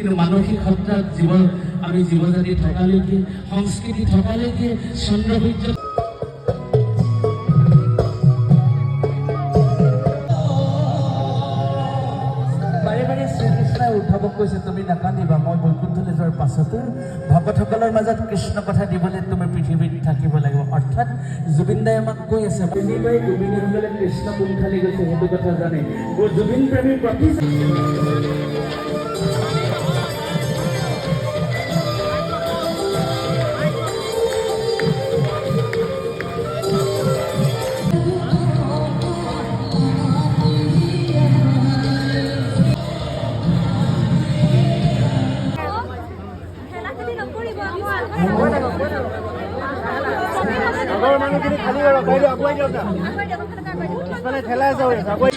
কিন্তু মানসিক সত্তাত আমি জীৱজাতি থকালৈকে, সংস্কৃতি থকালৈকে, চন্দ্ৰসূৰ্য উদ্ধৱক কৈছে তুমি নাকান্দিবা, মই বৈকুণ্ঠলৈ যোৱাৰ পাছতো ভকতসকলৰ মাজত কৃষ্ণ কথা দিবলৈ তুমি পৃথিৱীত থাকিব লাগিব। অৰ্থাৎ জুবিন দাই আমাক কৈ আছে গোপিনীসকলে কৃষ্ণ কোন খালি গৈছে সেইটো কথা জানে। জুবিন প্ৰেমী প্ৰতি মানুহখিনি খালী আগুৱাই দিয়ক না, ঠেলাই যাওঁ।